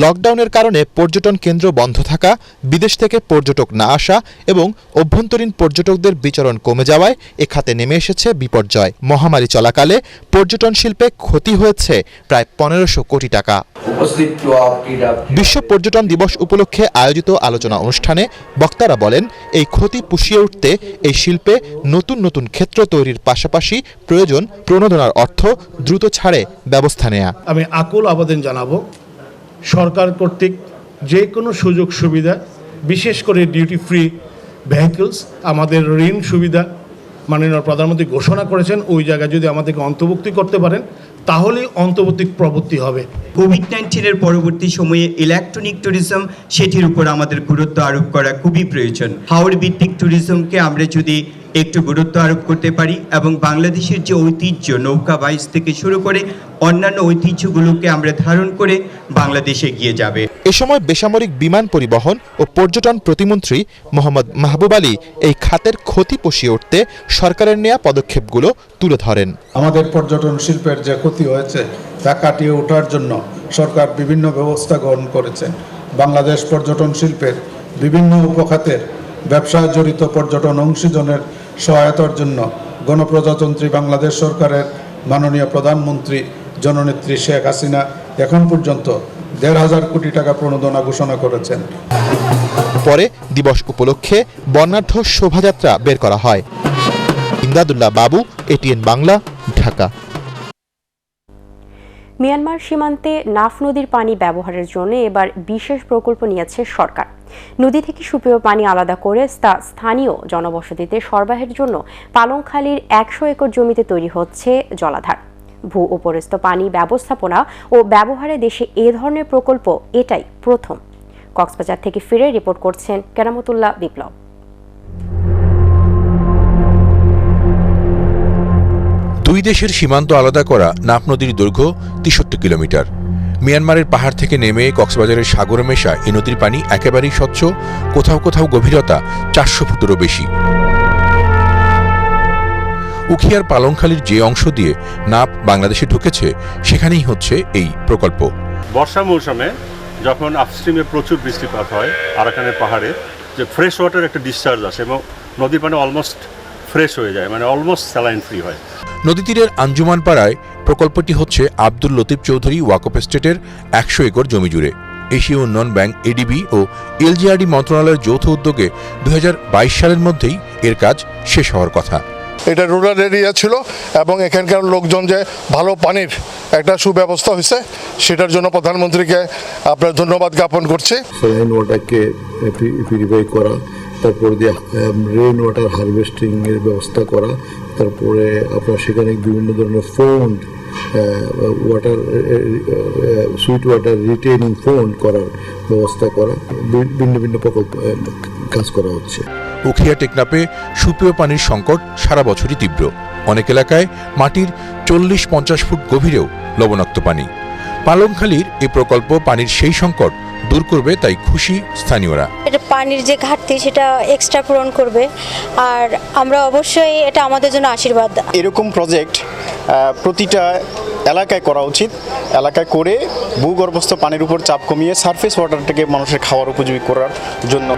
লকডাউনের কারণে পর্যটন কেন্দ্র বন্ধ থাকা, বিদেশ থেকে পর্যটক না আসা এবং অভ্যন্তরীণ পর্যটকদের বিচরণ কমে যাওয়ায় এ খাতে নেমে এসেছে বিপর্যয়। মহামারী চলাকালে পর্যটন শিল্পে ক্ষতি হয়েছে প্রায় 1,500 কোটি টাকা। বিশ্ব পর্যটন দিবস উপলক্ষে আয়োজিত আলোচনা অনুষ্ঠানে বক্তারা বলেন, এই ক্ষতি পুষিয়ে উঠতে এই শিল্পে নতুন নতুন ক্ষেত্র তৈরির পাশাপাশি প্রয়োজন প্রণোদনার অর্থ দ্রুত ছাড়ে ব্যবস্থা নেয়া। আমি আকুল আবেদন জানাবো সরকার কর্তৃক যে কোনো সুযোগ সুবিধা, বিশেষ করে ডিউটি ফ্রি ভেহিকলস, আমাদের ঋণ সুবিধা মাননীয় প্রধানমন্ত্রী ঘোষণা করেছেন, ওই জায়গায় যদি আমাদেরকে অন্তর্ভুক্তি করতে পারেন তাহলেই অন্তর্বর্তী প্রবৃত্তি হবে। কোভিড-19 পরবর্তী সময়ে ইলেকট্রনিক ট্যুরিজম সেটির উপর আমাদের গুরুত্ব আরোপ করা খুবই প্রয়োজন। হাওড় ভিত্তিক ট্যুরিজমকে আমরা যদি একটু গুরুত্ব আরোপ করতে পারি এবং বাংলাদেশের যে ঐতিহ্য নৌকা বাইচ থেকে শুরু করে অন্যান্য ঐতিহ্যগুলোকে আমরা ধারণ করে বাংলাদেশে এগিয়ে যাবে। এ সময় বেসামরিক বিমান পরিবহন ও পর্যটন প্রতিমন্ত্রী মোহাম্মদ মাহবুব আলী এই খাতের ক্ষতি পুষিয়ে উঠতে সরকারের নেওয়া পদক্ষেপগুলো তুলে ধরেন। আমাদের পর্যটন শিল্পের যে ক্ষতি হয়েছে তা কাটিয়ে ওঠার জন্য সরকার বিভিন্ন ব্যবস্থা গ্রহণ করেছেন। বাংলাদেশ পর্যটন শিল্পের বিভিন্ন উপখাতের ব্যবসায় জড়িত পর্যটন অংশীজনের সহায়তার জন্য গণপ্রজাতন্ত্রী বাংলাদেশ সরকারের মাননীয় প্রধানমন্ত্রী জননেত্রী শেখ হাসিনা এখন পর্যন্ত 1,500 কোটি টাকা প্রণোদনা ঘোষণা করেছেন। পরে দিবস উপলক্ষে বর্ণাঢ্য শোভাযাত্রা বের করা হয়। ইমদাদুল্লাহ বাবু, এটিএন বাংলা, ঢাকা। মিয়ানমার সীমান্তে নাফ নদীর পানি ব্যবহারের জন্য এবার বিশেষ প্রকল্প নিয়েছে সরকার। নদী থেকে সুপেয় পানি আলাদা করে স্থানীয় জনবসতিতে সরবরাহের জন্য পালংখালীর 100 একর জমিতে তৈরি হচ্ছে জলাধার। ভূ উপরস্থ পানি ব্যবস্থাপনা ও ব্যবহারে দেশে এ ধরনের প্রকল্প এটাই প্রথম। কক্সবাজার থেকে ফিরে রিপোর্ট করছেন কেরামতুল্লাহ বিপ্লব। দুই দেশের সীমান্ত আলাদা করা নাফ নদীর দৈর্ঘ্য 63 কিলোমিটার। মিয়ানমারের পাহাড় থেকে নেমে কক্সবাজারের সাগরে মেশা এই নদীর পানি একেবারেই স্বচ্ছ, কোথাও কোথাও গভীরতা 400 ফুটেরও বেশি। উখিয়ার পালংখালীর যে অংশ দিয়ে নাপ বাংলাদেশে ঢুকেছে সেখানেই হচ্ছে এই প্রকল্প। বর্ষা মৌসুমে যখন আপস্ট্রিমে প্রচুর বৃষ্টিপাত হয় আরাকানের পাহাড়ে, যে ফ্রেশ ওয়াটার একটা ডিসচার্জ আসে এবং নদীর পানি অলমোস্ট ফ্রেশ হয়ে যায়, মানে অলমোস্ট স্যালাইন ফ্রি হয়। নদী তীরের আঞ্জুমান পাড়ায় প্রকল্পটি হচ্ছে আব্দুল লতিফ চৌধুরী ওয়াকফ এস্টেটের 100 একর জমি জুড়ে। এশীয় উন্নয়ন ব্যাংক এডিবি ও এলজিআরডি মন্ত্রণালয়ের যৌথ উদ্যোগে 2022 সালের মধ্যেই এর কাজ শেষ হওয়ার কথা। এটা রুরাল এরিয়া ছিল এবং এখানকার লোকজন যে ভালো পানির একটা সুব্যবস্থা হয়েছে সেটার জন্য প্রধানমন্ত্রীকে আপনার ধন্যবাদ জ্ঞাপন করছি। স্যালাইন ওয়াটারকে পিউরিফাই করা, তারপরে দিয়ে রেইন ওয়াটার হারভেস্টিং এর ব্যবস্থা করা, তারপরে আপনার সেখানে বিভিন্ন ধরনের fond water sweet water retaining fond করার ব্যবস্থা করা, ভিন্ন ভিন্ন প্রকল্প কাজ করা হচ্ছে। উখিয়া টেকনাপে সুপেয় পানির সংকট সারা বছরই তীব্র। অনেক এলাকায় মাটির 40-50 ফুট গভীরেও লবণাক্ত পানি। পালংখালীর এই প্রকল্প পানির সেই সংকট দূর করবে, তাই খুশি স্থানীয়রা। এটা পানির যে ঘাটতি সেটা এক্সট্রা পূরণ করবে, আর আমরা অবশ্যই এটা আমাদের জন্য আশীর্বাদ। এরকম প্রজেক্ট প্রতিটা এলাকায় করা উচিত। এলাকায় করে ভূগর্ভস্থ পানির উপর চাপ কমিয়ে সারফেস ওয়াটারটাকে মানুষের খাওয়ার উপযোগী করার জন্য।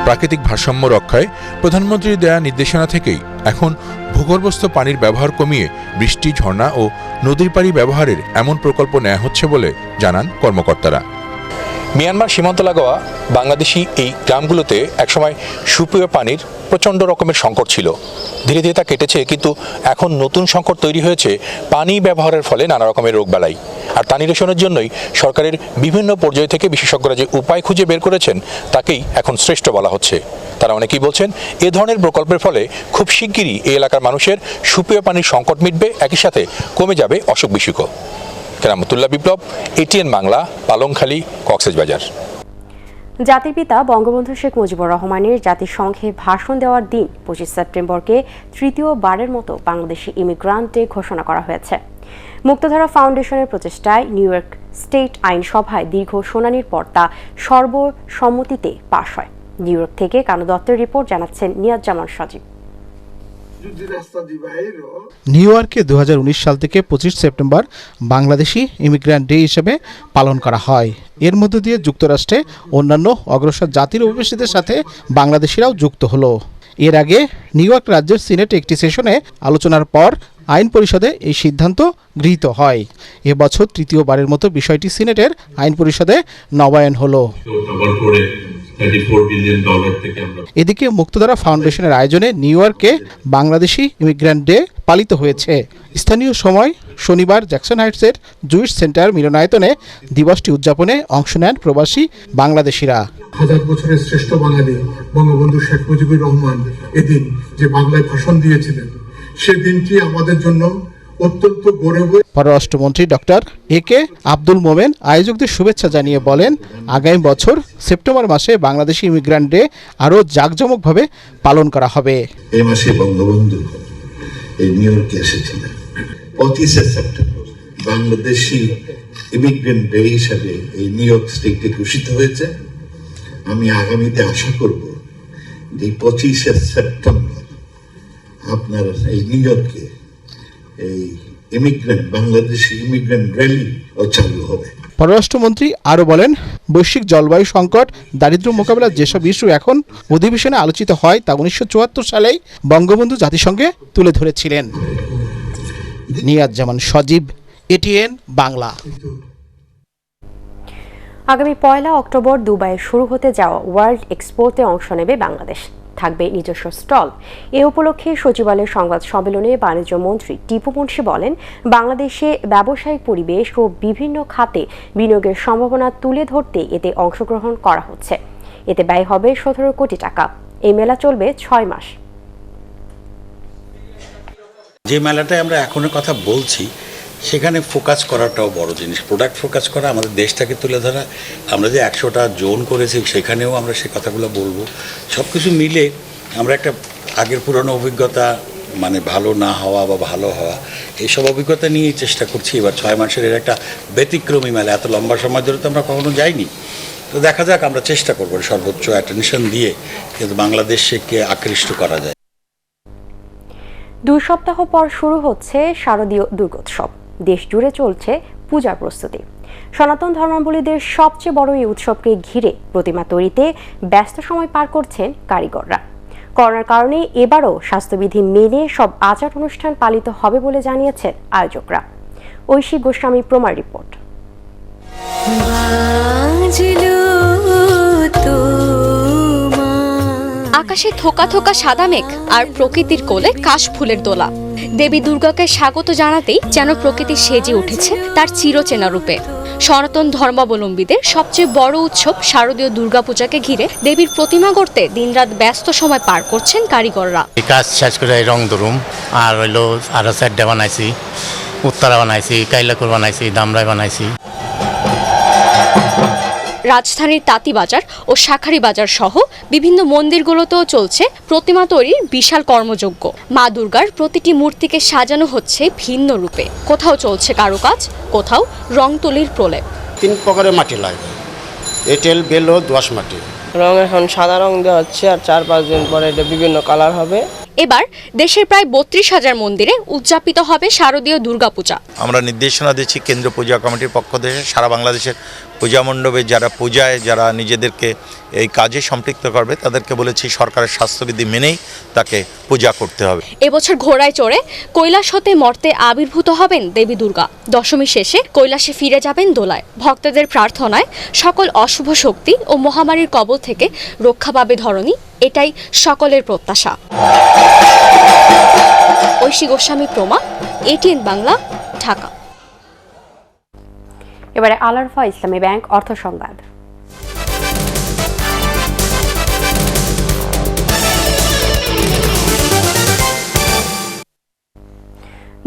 প্রাকৃতিক ভারসাম্য রক্ষায় প্রধানমন্ত্রীর দেয়া নির্দেশনা থেকেই এখন ভূগর্ভস্থ পানির ব্যবহার কমিয়ে বৃষ্টি, ঝর্ণা ও নদীর পানি ব্যবহারের এমন প্রকল্প নেওয়া হচ্ছে বলে জানান কর্মকর্তারা। মিয়ানমার সীমান্ত লাগোয়া বাংলাদেশি এই গ্রামগুলোতে একসময় সুপেয় পানির প্রচণ্ড রকমের সংকট ছিল। ধীরে ধীরে তা কেটেছে, কিন্তু এখন নতুন সংকট তৈরি হয়েছে পানি ব্যবহারের ফলে নানা রকমের রোগবালাই। আর তা নিরসনের জন্যই সরকারের বিভিন্ন পর্যায় থেকে বিশেষজ্ঞরা যে উপায় খুঁজে বের করেছেন তাকেই এখন শ্রেষ্ঠ বলা হচ্ছে। তারা অনেকেই বলছেন এ ধরনের প্রকল্পের ফলে খুব শিগগিরই এই এলাকার মানুষের সুপেয় পানির সংকট মিটবে, একই সাথে কমে যাবে অসুখ বিসুখও। কেরামতুল্লাহ বিপ্লব, এটিএন বাংলা, পালংখালী, কক্সবাজার। জাতির পিতা বঙ্গবন্ধু শেখ মুজিবুর রহমানের জাতিসংঘে ভাষণ দেওয়ার দিন 25 সেপ্টেম্বরকে তৃতীয়বারের মতো বাংলাদেশি ইমিগ্রান্ট ডে ঘোষণা করা হয়েছে। মুক্তধারা ফাউন্ডেশনের প্রচেষ্টায় নিউ ইয়র্ক স্টেট আইনসভায় দীর্ঘ শুনানির পর তা সর্বসম্মতিতে পাশ হয়। নিউ ইয়র্ক থেকে কানু দত্তের রিপোর্ট, জানাচ্ছেন নিয়াজ্জামান সজীব। নিউ ইয়র্কে 2019 সাল থেকে 25 সেপ্টেম্বর বাংলাদেশি ইমিগ্রান্ট ডে হিসেবে পালন করা হয়। এর মধ্য দিয়ে যুক্তরাষ্ট্রে অন্যান্য অগ্রসর জাতির অভিবাসীদের সাথে বাংলাদেশিরাও যুক্ত হলো। এর আগে নিউ ইয়র্ক রাজ্যের সিনেটে একটি সেশনে আলোচনার পর আইন পরিষদে এই সিদ্ধান্ত গৃহীত হয়। এবছর তৃতীয়বারের মতো বিষয়টি সিনেটের আইন পরিষদে নবায়ন হলো। এদিকে মুক্তধারা ফাউন্ডেশনের আয়োজনে নিউ ইয়র্কে বাংলাদেশি ইমিগ্রান্ট ডে পালিত হয়েছে। স্থানীয় সময় শনিবার জ্যাকসন হাইটসের জুইশ সেন্টার মিলনায়তনে দিবসটি উদযাপনে অংশ নেন প্রবাসী বাংলাদেশিরা। 1000 বছরের শ্রেষ্ঠ বাঙালি বঙ্গবন্ধু শেখ মুজিবুর রহমান এদিন যে বাংলায় ভাষণ দিয়েছিলেন, সেদিনটি আমাদের জন্য অত্যন্ত গৌরবের। পররাষ্ট্রমন্ত্রী ডক্টর এ.কে. আব্দুল মোমেন আয়োজকদের শুভেচ্ছা জানিয়ে বলেন, আগামী বছর সেপ্টেম্বর মাসে বাংলাদেশি ইমিগ্রান্ট ডে আরও জাঁকজমকভাবে পালন করা হবে। এই মাসে বঙ্গবন্ধু এই নিউ ইয়র্কে এসেছিলেন। 25 সেপ্টেম্বর বাংলাদেশি ইমিগ্রান্ট ডে হিসাবে এই নিউ ইয়র্ক স্টেটে ঘোষিত হয়েছে। আমি আগামীতে আশা করব যে 25 সেপ্টেম্বর আপনার এই নিউ ইয়র্কে এই বাংলাদেশি ইমিগ্রান্ট র্যালি চালু হবে। পররাষ্ট্রমন্ত্রী আরও বলেন, বৈশ্বিক জলবায়ু সংকট, দারিদ্র্য মোকাবেলার যেসব ইস্যু এখন অধিবেশনে আলোচিত হয় তা 1974 সালেই বঙ্গবন্ধু জাতিসংঘে তুলে ধরেছিলেন। নিয়াজ্জামান সজীব, এটিএন বাংলা। আগামী 1 অক্টোবর দুবাইয়ে শুরু হতে যাওয়া ওয়ার্ল্ড এক্সপোতে অংশ নেবে বাংলাদেশ। থাকবে নিজস্ব স্টল। এ উপলক্ষে সচিবালয়ের সংবাদ সম্মেলনে বাণিজ্য মন্ত্রী টিপু মুন্সি বলেন, বাংলাদেশে ব্যবসায়িক পরিবেশ ও বিভিন্ন খাতে বিনিয়োগের সম্ভাবনা তুলে ধরতে এতে অংশগ্রহণ করা হচ্ছে। এতে ব্যয় হবে 17 কোটি টাকা। এই মেলা চলবে 6 মাস। যে মেলাটায় আমরা এখনের কথা বলছি সেখানে ফোকাস করাটাও বড় জিনিস, প্রোডাক্ট ফোকাস করা, আমাদের দেশটাকে তুলে ধরা। আমরা যে 100টা জোন করেছি সেখানেও আমরা সে কথাগুলো বলবো। সব কিছু মিলে আমরা একটা আগের পুরনো অভিজ্ঞতা মানে ভালো না হওয়া বা ভালো হওয়া এইসব অভিজ্ঞতা নিয়েই চেষ্টা করছি। এবার 6 মাসের এর একটা ব্যতিক্রমী মেলা, এত লম্বা সময় ধরে তো আমরা কখনো যাইনি। তো দেখা যাক, আমরা চেষ্টা করব সর্বোচ্চ অ্যাটেনশন দিয়ে কিন্তু বাংলাদেশকে আকৃষ্ট করা যায়। 2 সপ্তাহ পর শুরু হচ্ছে শারদীয় দুর্গোৎসব। দেশ জুড়ে চলছে পূজার প্রস্তুতি। সনাতন ধর্মাবলম্বীদের সবচেয়ে বড় এই উৎসবকে ঘিরে প্রতিমা তৈরিতে ব্যস্ত সময় পার করছেন কারিগররা। করোনার কারণে এবারও স্বাস্থ্যবিধি মেনে সব আচার অনুষ্ঠান পালিত হবে বলে জানিয়েছেন আয়োজকরা। ঐশী গোস্বামী প্রমার রিপোর্ট। আকাশে থোকা থোকা সাদা মেঘ আর প্রকৃতির কোলে কাশফুলের দোলা। দেবী দুর্গাকে স্বাগত জানাতেই যেন প্রকৃতি সেজে উঠেছে তার চিরচেনা রূপে। সনাতন ধর্মাবলম্বীদের সবচেয়ে বড় উৎসব শারদীয় দুর্গাপূজাকে ঘিরে দেবীর প্রতিমা গড়তে দিনরাত ব্যস্ত সময় পার করছেন কারিগররা। কাজ শেষ করে রং ধরুম, আর হইলো আরো চারটা বানাইছি, উত্তরা বানাইছি, কাইলাকুর বানাইছি, দামরাই বানাইছি। রাজধানীর তাঁতিবাজার ও শাঁখারী বাজার সহ বিভিন্ন মন্দিরগুলোতেও চলছে প্রতিমা তৈরির বিশাল কর্মযজ্ঞ। মা দুর্গার প্রতিটি মূর্তিকে সাজানো হচ্ছে ভিন্ন রূপে। কোথাও চলছে কারুকাজ, কোথাও রং তুলির প্রলেপ। 3 প্রকারের মাটি লাগবে, এঁটেল, বেলো, দোআঁশ মাটি। রং এখন সাদা রং দেওয়া হচ্ছে, আর 4-5 দিন পরে এটা বিভিন্ন কালার হবে। এবার দেশের প্রায় 32,000 মন্দিরে উদযাপিত হবে শারদীয় দুর্গাপূজা। আমরা নির্দেশনা দিচ্ছি কেন্দ্রীয় পূজা কমিটির পক্ষ থেকে সারা বাংলাদেশের পূজা মণ্ডপে যারা পূজায় যারা নিজেদেরকে এই কাজে সম্পৃক্ত করবে তাদেরকে বলেছি সরকারের স্বাস্থ্যবিধি মেনেই তাকে পূজা করতে হবে। এবছর ঘোড়ায় চড়ে কৈলাস হতে মর্তে আবির্ভূত হবেন দেবী দুর্গা। দশমী শেষে কৈলাসে ফিরে যাবেন দোলায়। ভক্তদের প্রার্থনায় সকল অশুভ শক্তি ও মহামারীর কবল থেকে রক্ষা পাবে ধরণী, এটাই সকলের প্রত্যাশা। ঐশী গোস্বামী প্রমা, ATN বাংলা, ঢাকা। এবারে আল আরফা ইসলামী ব্যাংক অর্থ সংবাদ।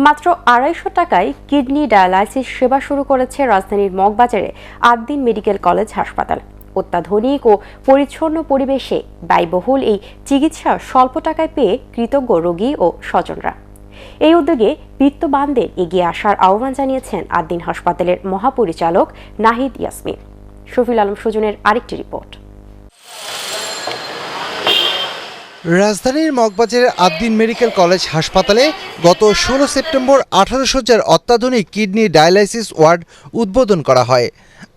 মাত্র 250 টাকায় কিডনি ডায়ালাইসিস সেবা শুরু করেছে রাজধানীর মগবাজারে আদ্দিন মেডিকেল কলেজ হাসপাতাল। অত্যাধুনিক ও পরিচ্ছন্ন পরিবেশে ব্যয়বহুল এই চিকিৎসা স্বল্প টাকায় পেয়ে কৃতজ্ঞ রোগী ও স্বজনরা। এই উদ্যোগে বিত্তবানদের এগিয়ে আসার আহ্বান জানিয়েছেন আদ্দিন হাসপাতালের মহাপরিচালক নাহিদ ইয়াসমিন। শফিল আলম সুজনের আরেকটি রিপোর্ট। রাজধানীর মগবাজারের আদ্দিন মেডিকেল কলেজ হাসপাতালে গত 16 সেপ্টেম্বর 18 শয্যার অত্যাধুনিক কিডনি ডায়ালাইসিস ওয়ার্ড উদ্বোধন করা হয়।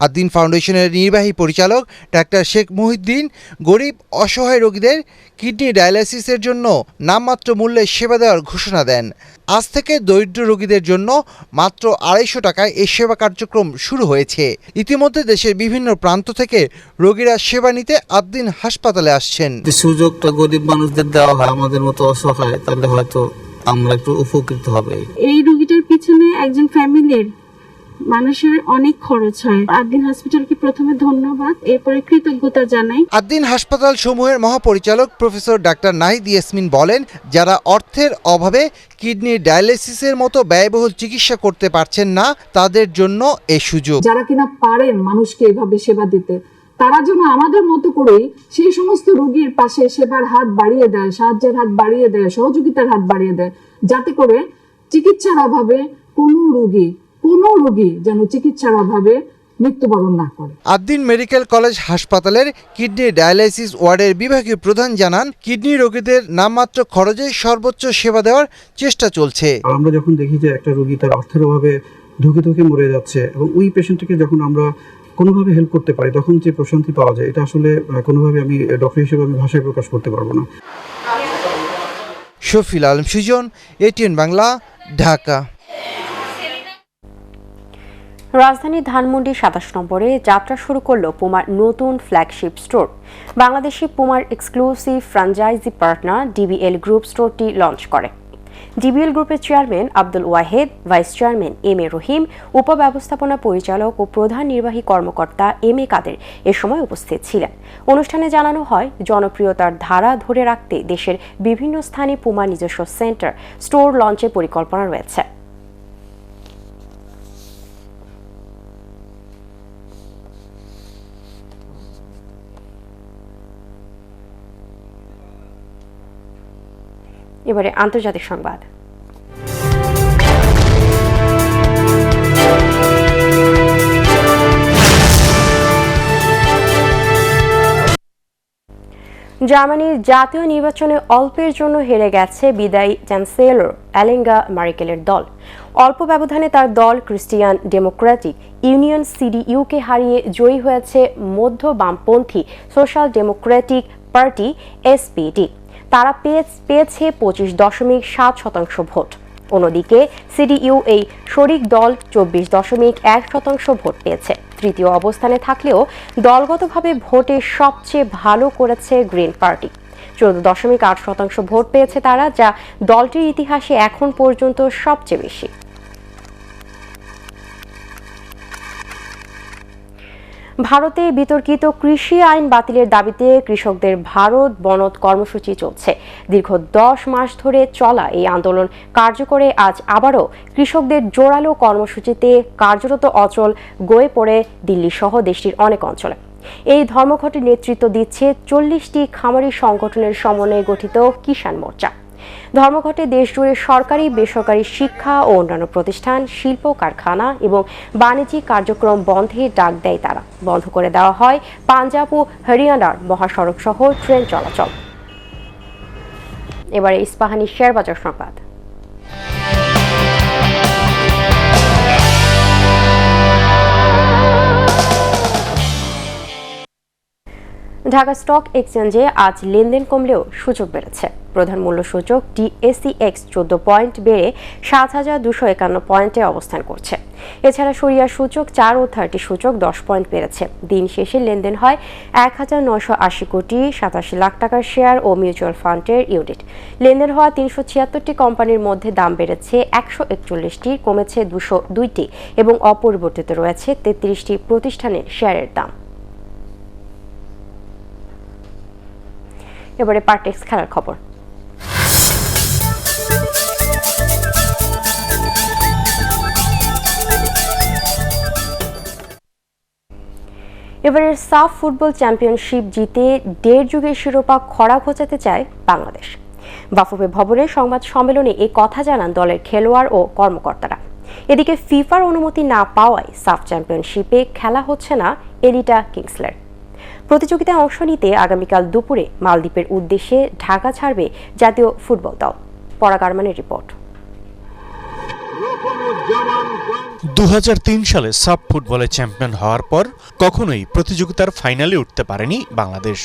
আদ্দিন ফাউন্ডেশনের নির্বাহী পরিচালক ডাক্তার শেখ মুহিউদ্দিন গরিব অসহায় রোগীদের কিডনি ডায়ালাইসিসের জন্য নামমাত্র মূল্যে সেবা দেওয়ার ঘোষণা দেন। আজ থেকে দরিদ্র রোগীদের জন্য মাত্র 250 টাকায় এই সেবা কার্যক্রম শুরু হয়েছে। ইতিমধ্যে দেশের বিভিন্ন প্রান্ত থেকে রোগীরা সেবা নিতে আদ্দিন হাসপাতালে আসছেন। সুযোগটা গরিব মানুষদের দেওয়া হয়, আমাদের মতো অসহায়, তাহলে হয়তো আমরা একটু উপকৃত হবে। এই রোগীটার পিছনে একজন ফ্যামিলির মানুষের অনেক খরচ হয়। আদ্দিন হসপিটালকে প্রথমে ধন্যবাদ, এরপরে কৃতজ্ঞতা জানাই। আদ্দিন হাসপাতাল সমূহের মহাপরিচালক প্রফেসর ডাক্তার নাহিদ ইয়াসমিন বলেন, যারা অর্থের অভাবে কিডনি ডায়ালিসিসের মতো ব্যয়বহুল চিকিৎসা করতে পারছেন না তাদের জন্য এই সুযোগ। যারা কিনা পারেন মানুষকে এভাবে সেবা দিতে, তারা যেন আমাদের মতো করেই সেই সমস্ত রোগীর পাশে সেবার হাত বাড়িয়ে দেয়, সাহায্যের হাত বাড়িয়ে দেয়, সহযোগিতার হাত বাড়িয়ে দেয়, যাতে করে চিকিৎসার অভাবে কোনো রোগী যেন চিকিৎসার অভাবে মৃত্যুবরণ না করে। আদ্দিন মেডিকেল কলেজ হাসপাতালের কিডনি ডায়ালাইসিস ওয়ার্ডের বিভাগীয় প্রধান জানান, কিডনি রোগীদের নামমাত্র খরচে সর্বোচ্চ সেবা দেওয়ার চেষ্টা চলছে। আমরা যখন দেখি যে একটা রোগী তার অর্থের অভাবে ধুকে ধুকে মরে যাচ্ছে এবং ওই পেশেন্টকে যখন আমরা কোনোভাবে হেল্প করতে পারি তখন যে প্রশান্তি পাওয়া যায়, এটা আসলে কোনোভাবে আমি ডক্টর হিসেবে আমি ভাষায় প্রকাশ করতে পারবো না। শফিল আলম সুজন, ATN বাংলা, ঢাকা। রাজধানীর ধানমন্ডি 27 নম্বরে যাত্রা শুরু করল পুমার নতুন ফ্ল্যাগশিপ স্টোর। বাংলাদেশি পুমার exclusive franchise partner DBL group স্টোরটি লঞ্চ করে। DBL গ্রুপের chairman Abdul Wahed, vice chairman M.A. Rahim, উপব্যবস্থাপনা পরিচালক ও প্রধান নির্বাহী কর্মকর্তা M.A. কাদের এ সময় উপস্থিত ছিলেন। অনুষ্ঠানে জানানো হয়, জনপ্রিয়তার ধারা ধরে রাখতে দেশের বিভিন্ন স্থানে পুমার নিজস্ব সেন্টার স্টোর লঞ্চের পরিকল্পনা রয়েছে। এবারে আন্তর্জাতিক সংবাদ। জার্মানির জাতীয় নির্বাচনে অল্পের জন্য হেরে গেছে বিদায়ী চ্যান্সেলর অ্যালেঙ্গা ম্যার্কেলের দল। অল্প ব্যবধানে তার দল ক্রিশ্চিয়ান ডেমোক্রেটিক ইউনিয়ন সিডিইউকে হারিয়ে জয়ী হয়েছে মধ্য বামপন্থী সোশ্যাল ডেমোক্রেটিক পার্টি এসপিডি। তারা পেয়েছে 25.7% ভোট। অন্যদিকে সিডিইউ এই শরিক দল 24.1% ভোট পেয়েছে। তৃতীয় অবস্থানে থাকলেও দলগতভাবে ভোটে সবচেয়ে ভালো করেছে গ্রিন পার্টি। 14.8% ভোট পেয়েছে তারা, যা দলটির ইতিহাসে এখন পর্যন্ত সবচেয়ে বেশি। ভারতে বিতর্কিত কৃষি আইন বাতিলের দাবিতে কৃষকদের ভারত বনধ কর্মসূচি চলছে। দীর্ঘ 10 মাস ধরে চলা এই আন্দোলন কার্যকরে আজ আবারও কৃষকদের জোরালো কর্মসূচিতে কার্যরত অচল গয়ে পড়ে দিল্লি সহ দেশটির অনেক অঞ্চলে। এই ধর্মঘটের নেতৃত্ব দিচ্ছে 40টি খামারি সংগঠনের সমন্বয়ে গঠিত কিষাণ মোর্চা। ধর্মঘটে দেশজুড়ে সরকারি বেসরকারি শিক্ষা ও অন্যান্য প্রতিষ্ঠান, শিল্প কারখানা এবং বাণিজ্যিক কার্যক্রম বন্ধের ডাক দেয় তারা। বন্ধ করে দেওয়া হয় পাঞ্জাব ও হরিয়ানার মহাসড়ক সহ ট্রেন চলাচল। এবারে ইস্পাহানি শেয়ার বাজার সংবাদ। ঢাকা স্টক এক্সচেঞ্জে আজ লেনদেন কমলেও সূচক বেড়েছে। প্রধান মূল্য সূচক DACX 14 পয়েন্ট বেড়ে ৭,২৫১ পয়েন্টে অবস্থান করছে। এছাড়া সরিয়া সূচক 4 ও 30 সূচক 10 পয়েন্ট বেড়েছে। দিন শেষে লেনদেন হয় ১,৯৮০ কোটি ৮৭ লাখ টাকার শেয়ার ও মিউচুয়াল ফান্ডের ইউনিট। লেনদেন হওয়া ৩৭৬টি কোম্পানির মধ্যে দাম বেড়েছে ১৪১টি, কমেছে ২০২টি এবং অপরিবর্তিত রয়েছে ৩৩টি প্রতিষ্ঠানের শেয়ারের দাম। এবারে পার্টেক্স খেলার খবর। এবারের সাফ ফুটবল চ্যাম্পিয়নশিপ জিতে 1.5 যুগের শিরোপা খরা ঘোচাতে চায় বাংলাদেশ। বাফুফে ভবনের সংবাদ সম্মেলনে এই কথা জানান দলের খেলোয়াড় ও কর্মকর্তারা। এদিকে ফিফার অনুমতি না পাওয়ায় সাফ চ্যাম্পিয়নশিপে খেলা হচ্ছে না এলিটা কিংসলের। প্রতিযোগিতায় অংশ নিতে আগামীকাল দুপুরে মালদ্বীপের উদ্দেশ্যে ঢাকা ছাড়বে জাতীয় ফুটবল দল। পরাগ আরমানের রিপোর্ট। 2003 সালে সাব ফুটবলে চ্যাম্পিয়ন হওয়ার পর কখনোই প্রতিযোগিতার ফাইনালে উঠতে পারেনি বাংলাদেশ।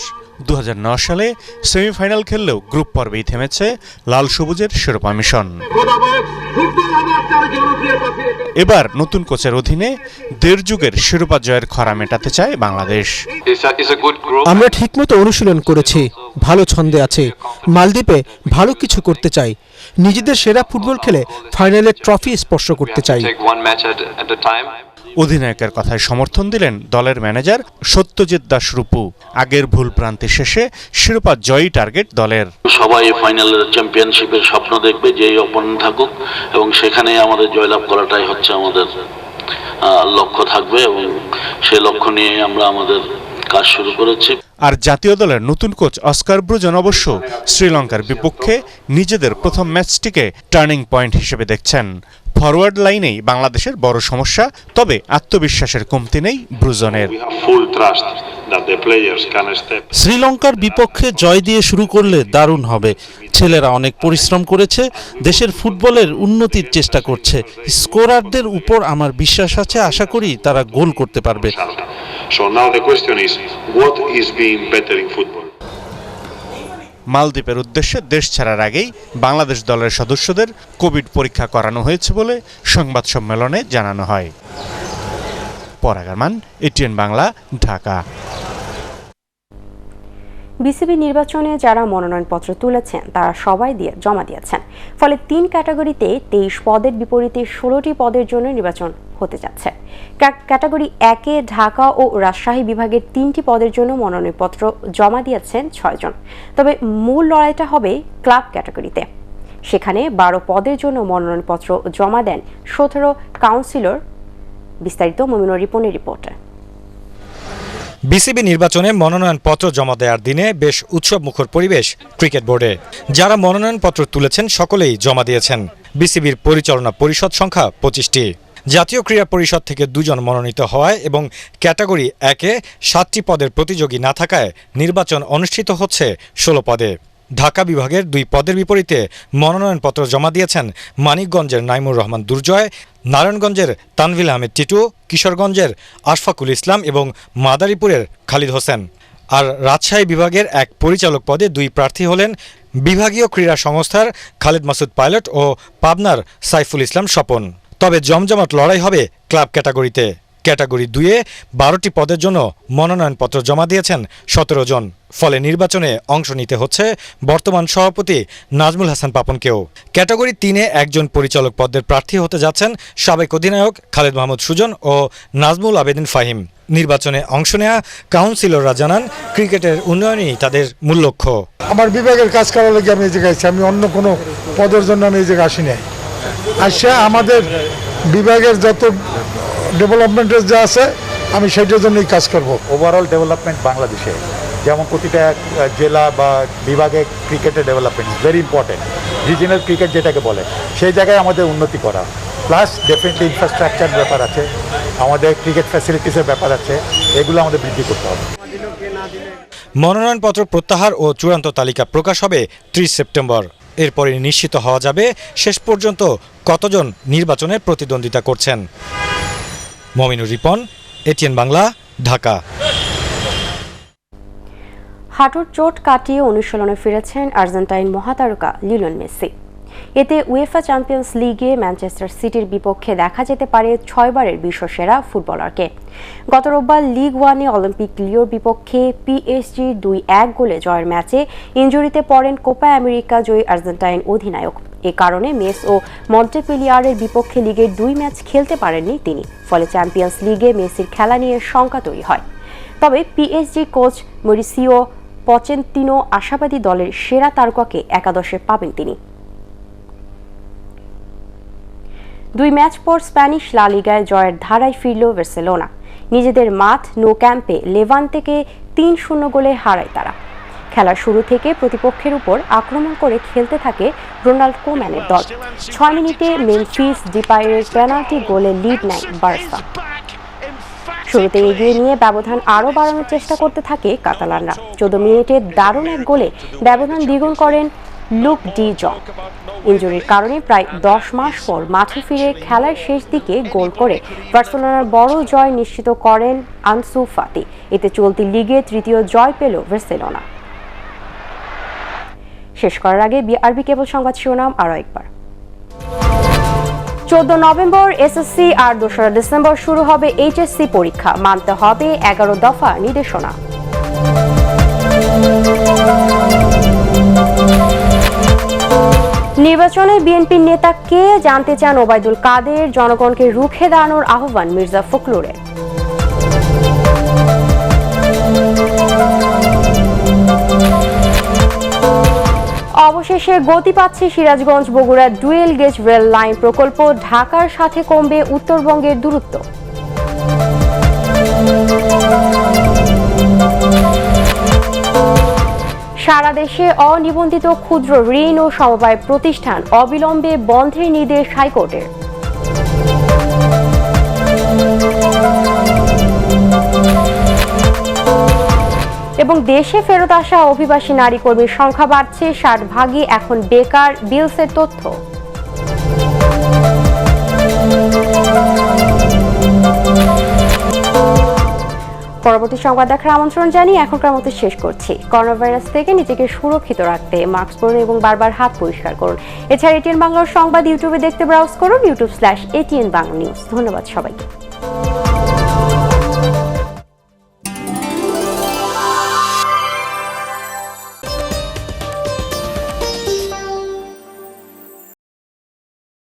2009 সালে সেমিফাইনাল খেললেও গ্রুপ পর্বেই থেমেছে লাল সবুজের শিরোপা মিশন। এবার নতুন কোচের অধীনে 1.5 যুগের শিরোপা জয়ের খরা মেটাতে চায় বাংলাদেশ। আমরা ঠিকমতো অনুশীলন করেছি, ভালো ছন্দে আছে। মালদ্বীপে ভালো কিছু করতে চাই, নিজেদের সেরা ফুটবল খেলে ফাইনালের ট্রফি স্পর্শ করতে চাই। অধিনায়কের কথায় সমর্থন দিলেন দলের ম্যানেজার সত্যজিৎ দাস রূপু। আগের ভুল প্রান্তে শেষে শিরোপা জয়ী টার্গেট দলের। সবাই ফাইনালের চ্যাম্পিয়নশিপের স্বপ্ন দেখবে, যেই অপোনেন্ট থাকুক, এবং সেখানে আমাদের জয়লাভ করাটাই হচ্ছে আমাদের লক্ষ্য থাকবে, এবং সেই লক্ষ্য নিয়ে আমরা আমাদের কাজ শুরু করেছি। আর জাতীয় দলের নতুন কোচ অস্কার ব্রুজন অবশ্য শ্রীলঙ্কার বিপক্ষে নিজেদের প্রথম ম্যাচটিকে টার্নিং পয়েন্ট হিসেবে দেখছেন। ফরওয়ার্ড লাইনেই বাংলাদেশের বড় সমস্যা, তবে আত্মবিশ্বাসের কমতি নেই ব্রুজনের। শ্রীলঙ্কার বিপক্ষে জয় দিয়ে শুরু করলে দারুণ হবে। ছেলেরা অনেক পরিশ্রম করেছে, দেশের ফুটবলের উন্নতির চেষ্টা করছে। স্কোরারদের উপর আমার বিশ্বাস আছে, আশা করি তারা গোল করতে পারবে। মালদ্বীপের উদ্দেশ্যে দেশ ছাড়ার আগেই বাংলাদেশ দলের সদস্যদের কোভিড পরীক্ষা করানো হয়েছে বলে সংবাদ সম্মেলনে জানানো হয়। পরাগ আরমান, এটিএন বাংলা, ঢাকা। বিসিবি নির্বাচনে যারা মনোনয়নপত্র তুলেছেন তারা সবাই জমা দিয়েছেন। ফলে 3 ক্যাটাগরিতে 23 পদের বিপরীতে 16টি পদের জন্য নির্বাচন হতে যাচ্ছে। ক্যাটাগরি 1-এ ঢাকা ও রাজশাহী বিভাগের 3টি পদের জন্য মনোনয়নপত্র জমা দিয়েছেন 6 জন। তবে মূল লড়াইটা হবে ক্লাব ক্যাটাগরিতে। সেখানে 12 পদের জন্য মনোনয়নপত্র জমা দেন 17 কাউন্সিলর। বিস্তারিত মুমিনুর রিপনের রিপোর্টে। বিসিবি নির্বাচনে মনোনয়নপত্র জমা দেওয়ার দিনে বেশ উৎসবমুখর পরিবেশ ক্রিকেট বোর্ডে। যারা মনোনয়নপত্র তুলেছেন সকলেই জমা দিয়েছেন। বিসিবির পরিচালনা পরিষদ সংখ্যা 25টি। জাতীয় ক্রীড়া পরিষদ থেকে 2 জন মনোনীত হওয়ায় এবং ক্যাটাগরি 1-এ 7টি পদের প্রতিযোগী না থাকায় নির্বাচন অনুষ্ঠিত হচ্ছে 16 পদে। ঢাকা বিভাগের 2 পদের বিপরীতে মনোনয়নপত্র জমা দিয়েছেন মানিকগঞ্জের নাইমুর রহমান দুর্জয়, নারায়ণগঞ্জের তানভিল আহমেদ টিটু, কিশোরগঞ্জের আশফাকুল ইসলাম এবং মাদারীপুরের খালিদ হোসেন। আর রাজশাহী বিভাগের 1 পরিচালক পদে 2 প্রার্থী হলেন বিভাগীয় ক্রীড়া সংস্থার খালেদ মাসুদ পাইলট ও পাবনার সাইফুল ইসলাম স্বপন। তবে জমজমাট লড়াই হবে ক্লাব ক্যাটাগরিতে। ক্যাটাগরি 2-এ 12টি পদের জন্য মনোনয়নপত্র জমা দিয়েছেন 17 জন। ফলে নির্বাচনে অংশ নিতে হচ্ছে বর্তমান সভাপতি নাজমুল হাসান পাপনকেও। ক্যাটাগরি 3-এ 1 জন পরিচালক পদের প্রার্থী হতে যাচ্ছেন সাবেক অধিনায়ক খালেদ মাহমুদ সুজন ও নাজমুল আবেদিন ফাহিম। নির্বাচনে অংশ নেওয়া কাউন্সিলররা জানান ক্রিকেটের উন্নয়নই তাদের মূল লক্ষ্য। আমার বিভাগের কাজ করার লাগে আমি এই জায়গায় আছি, আমি অন্য কোনো পদের জন্য আমি এই জায়গায় আসি নাই। আসে আমাদের বিভাগের যত ডেভেলপমেন্টের যা আছে আমি সেটার জন্যই কাজ করব। ওভারঅল ডেভেলপমেন্ট বাংলাদেশে যেমন প্রতিটা জেলা বা বিভাগে ক্রিকেটের development very important. Regional cricket যেটাকে বলে সেই জায়গায় আমাদের উন্নতি করা, প্লাস ডেফিনেটলি ইনফ্রাস্ট্রাকচার ব্যাপার আছে, আমাদের ক্রিকেট ফ্যাসিলিটিসের ব্যাপার আছে, এগুলো আমাদের বৃদ্ধি করতে হবে। মনোনয়নপত্র প্রত্যাহার ও চূড়ান্ত তালিকা প্রকাশ হবে 30 সেপ্টেম্বর। এরপরে নিশ্চিত হওয়া যাবে শেষ পর্যন্ত কতজন নির্বাচনে প্রতিদ্বন্দ্বিতা করছেন। মমিনুর রিপন, এটিএন বাংলা, ঢাকা। হাঁটুর চোট কাটিয়ে অনুশীলনে ফিরেছেন আর্জেন্টাইন মহাতারকা লিওনেল মেসি। এতে উয়েফা চ্যাম্পিয়ন্স লিগে ম্যানচেস্টার সিটির বিপক্ষে দেখা যেতে পারে 6 বারের বিশ্বসেরা ফুটবলারকে। গত রোববার লিগ 1-এ অলিম্পিক লিওর বিপক্ষে পিএসজি 2-1 গোলে জয়ের ম্যাচে ইনজুরিতে পড়েন কোপা আমেরিকা জয়ী আর্জেন্টাইন অধিনায়ক। এ কারণে মেস ও মন্টেপেলিয়ারের বিপক্ষে লিগের 2 ম্যাচ খেলতে পারেননি তিনি। ফলে চ্যাম্পিয়ন্স লিগে মেসির খেলা নিয়ে শঙ্কা তৈরি হয়। তবে পিএসজি কোচ মরিসিও পচেন্তিনো আশাবাদী দলের সেরা তারকাকে একাদশে পাবেন তিনি। 2 ম্যাচ পর স্প্যানিশ লা লিগায় জয়ের ধারায় ফিরল বার্সেলোনা। নিজেদের মাঠ নো ক্যাম্পে লেভান্তেকে 3-0 গোলে হারায় তারা। খেলার শুরু থেকে প্রতিপক্ষের উপর আক্রমণ করে খেলতে থাকে রোনাল্ড কোম্যানের দল। 6 মিনিটে মেমফিস ডিপাইয়ের পেনাল্টি গোলে লিড নেয় বার্সা। শুরুতে এগিয়ে নিয়ে ব্যবধান আরও বাড়ানোর চেষ্টা করতে থাকে কাতালানরা। 14 মিনিটে দারুণ এক গোলে ব্যবধান দ্বিগুণ করেন লুক ডি জং। ইনজুরির কারণে প্রায় 10 মাস পর মাঠে ফিরে খেলার শেষ দিকে গোল করে বার্সেলোনার বড় জয় নিশ্চিত করেন আনসু ফাতি। এতে চলতি লিগে 3য় জয় পেল বার্সেলোনা। শেষ করার আগে বিআরবি কেবল সংবাদ শিরোনাম আরও একবার। 14 নভেম্বর এসএসসি আর 2রা ডিসেম্বর শুরু হবে এইচএসসি পরীক্ষা। মানতে হবে 11 দফা নির্দেশনা। নির্বাচনে বিএনপির নেতা কে জানতে চান ওবায়দুল কাদের। জনগণকে রুখে দাঁড়ানোর আহ্বান মির্জা ফখরুলের। অবশেষে গতি পাচ্ছে Sirajganj Bogura dual gauge rail line প্রকল্প। ঢাকার সাথে কমবে উত্তরবঙ্গের দূরত্ব। সারা দেশে অনিবন্ধিত ক্ষুদ্র ঋণ ও সমবায় প্রতিষ্ঠান অবিলম্বে বন্ধের নির্দেশ হাইকোর্টের। এবং দেশে ফেরত আসা অভিবাসী নারী কর্মীর সংখ্যা বাড়ছে, 60 ভাগই এখন বেকার। বিলসের তথ্য। পরবর্তী সংবাদ দেখার আমন্ত্রণ জানিয়ে এখনকার মতো শেষ করছি। করোনা ভাইরাস থেকে নিজেকে সুরক্ষিত রাখতে মাস্ক পরুন এবং বারবার হাত পরিষ্কার করুন। এছাড়া এটিএন বাংলার সংবাদ ইউটিউবে দেখতে ব্রাউজ করুন youtube.com/ATN Bangla News। ধন্যবাদ সবাইকে।